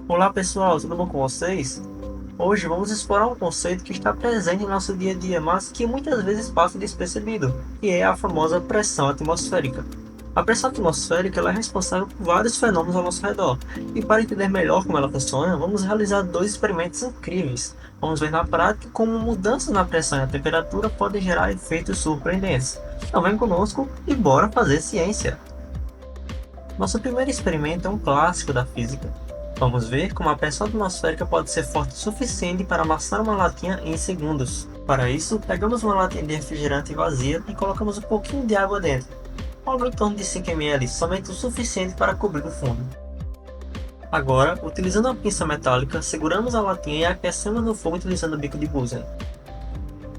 Olá pessoal, tudo bom com vocês? Hoje vamos explorar um conceito que está presente em nosso dia a dia, mas que muitas vezes passa despercebido, que é a famosa pressão atmosférica. A pressão atmosférica ela é responsável por vários fenômenos ao nosso redor, e para entender melhor como ela funciona, vamos realizar dois experimentos incríveis. Vamos ver na prática como mudanças na pressão e na temperatura podem gerar efeitos surpreendentes. Então vem conosco e bora fazer ciência! Nosso primeiro experimento é um clássico da física. Vamos ver como a pressão atmosférica pode ser forte o suficiente para amassar uma latinha em segundos. Para isso, pegamos uma latinha de refrigerante vazia e colocamos um pouquinho de água dentro, algo em torno de 5 ml, somente o suficiente para cobrir o fundo. Agora, utilizando uma pinça metálica, seguramos a latinha e aquecemos no fogo utilizando o bico de Bunsen.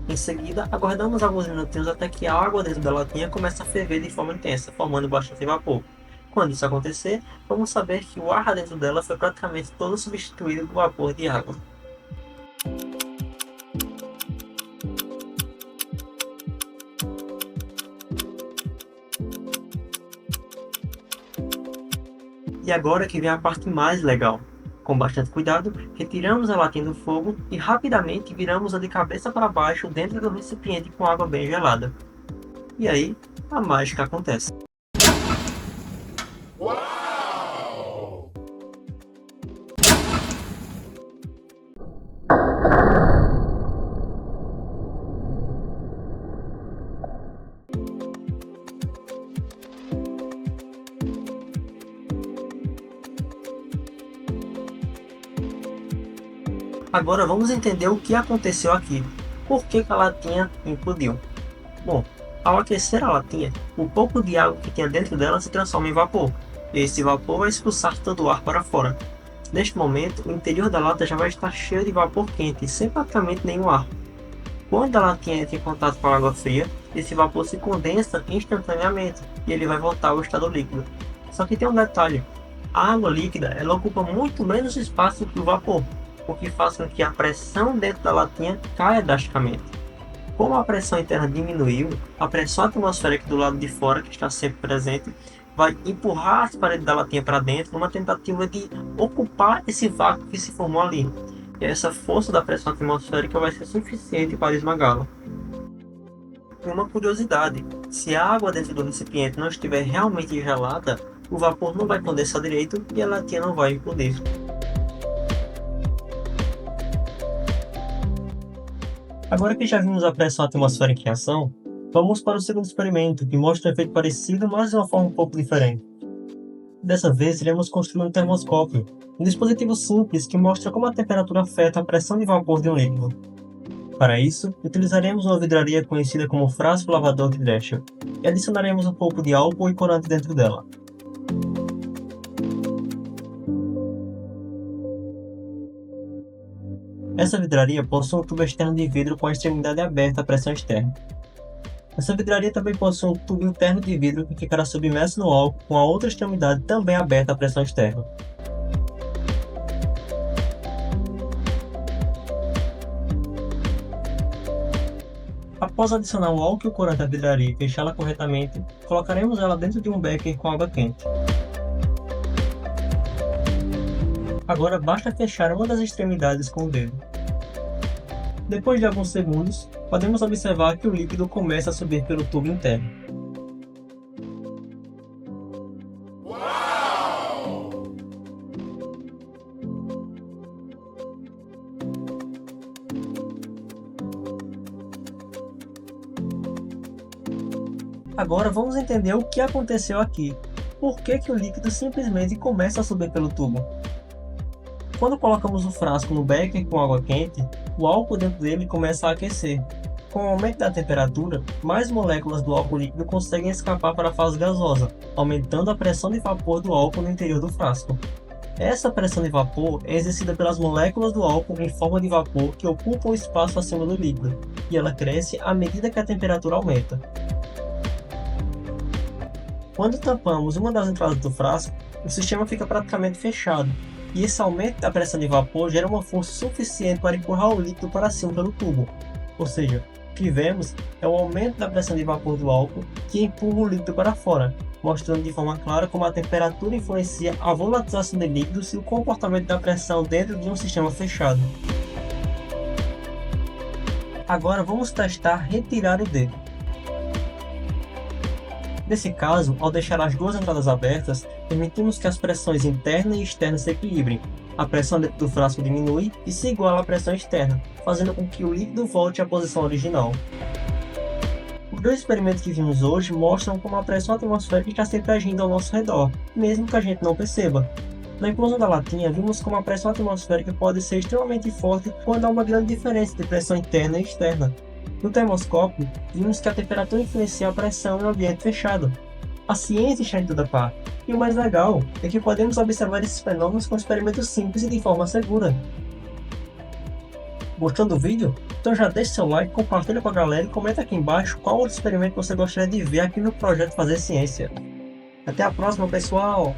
Em seguida, aguardamos alguns minutinhos até que a água dentro da latinha comece a ferver de forma intensa, formando bastante vapor. Quando isso acontecer, vamos saber que o ar dentro dela foi praticamente todo substituído por vapor de água. E agora que vem a parte mais legal. Com bastante cuidado, retiramos a latinha do fogo e rapidamente viramos-a de cabeça para baixo dentro do recipiente com água bem gelada. E aí, a mágica acontece. Agora vamos entender o que aconteceu aqui. Por que a latinha implodiu? Bom, ao aquecer a latinha, o pouco de água que tinha dentro dela se transforma em vapor. E esse vapor vai expulsar todo o ar para fora. Neste momento, o interior da lata já vai estar cheio de vapor quente, sem praticamente nenhum ar. Quando a latinha entra em contato com a água fria, esse vapor se condensa instantaneamente e ele vai voltar ao estado líquido. Só que tem um detalhe: a água líquida ela ocupa muito menos espaço que o vapor, o que faz com que a pressão dentro da latinha caia drasticamente. Como a pressão interna diminuiu, a pressão atmosférica do lado de fora, que está sempre presente, vai empurrar as paredes da latinha para dentro numa tentativa de ocupar esse vácuo que se formou ali. E essa força da pressão atmosférica vai ser suficiente para esmagá-la. Uma curiosidade: se a água dentro do recipiente não estiver realmente gelada, o vapor não vai condensar direito e a latinha não vai implodir. Agora que já vimos a pressão atmosférica em ação, vamos para o segundo experimento, que mostra um efeito parecido, mas de uma forma um pouco diferente. Dessa vez, iremos construir um termoscópio, um dispositivo simples que mostra como a temperatura afeta a pressão de vapor de um líquido. Para isso, utilizaremos uma vidraria conhecida como frasco lavador de Drechsel e adicionaremos um pouco de álcool e corante dentro dela. Essa vidraria possui um tubo externo de vidro com a extremidade aberta à pressão externa. Essa vidraria também possui um tubo interno de vidro que ficará submerso no álcool com a outra extremidade também aberta à pressão externa. Após adicionar o álcool e o corante à vidraria e fechá-la corretamente, colocaremos ela dentro de um becker com água quente. Agora basta fechar uma das extremidades com o dedo. Depois de alguns segundos, podemos observar que o líquido começa a subir pelo tubo interno. Agora vamos entender o que aconteceu aqui. Por que o líquido simplesmente começa a subir pelo tubo? Quando colocamos o frasco no becker com água quente, o álcool dentro dele começa a aquecer. Com o aumento da temperatura, mais moléculas do álcool líquido conseguem escapar para a fase gasosa, aumentando a pressão de vapor do álcool no interior do frasco. Essa pressão de vapor é exercida pelas moléculas do álcool em forma de vapor que ocupam o espaço acima do líquido, e ela cresce à medida que a temperatura aumenta. Quando tampamos uma das entradas do frasco, o sistema fica praticamente fechado, e esse aumento da pressão de vapor gera uma força suficiente para empurrar o líquido para cima pelo tubo. Ou seja, o que vemos é o aumento da pressão de vapor do álcool que empurra o líquido para fora, mostrando de forma clara como a temperatura influencia a volatilização de líquidos e o comportamento da pressão dentro de um sistema fechado. Agora vamos testar retirar o dedo. Nesse caso, ao deixar as duas entradas abertas, permitimos que as pressões interna e externa se equilibrem. A pressão dentro do frasco diminui e se iguala à pressão externa, fazendo com que o líquido volte à posição original. Os dois experimentos que vimos hoje mostram como a pressão atmosférica está sempre agindo ao nosso redor, mesmo que a gente não perceba. Na inclusão da latinha, vimos como a pressão atmosférica pode ser extremamente forte quando há uma grande diferença de pressão interna e externa. No termoscópio, vimos que a temperatura influencia a pressão em um ambiente fechado. A ciência está em toda parte, e o mais legal é que podemos observar esses fenômenos com experimentos simples e de forma segura. Gostou do vídeo? Então já deixa seu like, compartilha com a galera e comenta aqui embaixo qual outro experimento você gostaria de ver aqui no projeto Fazer Ciência. Até a próxima, pessoal!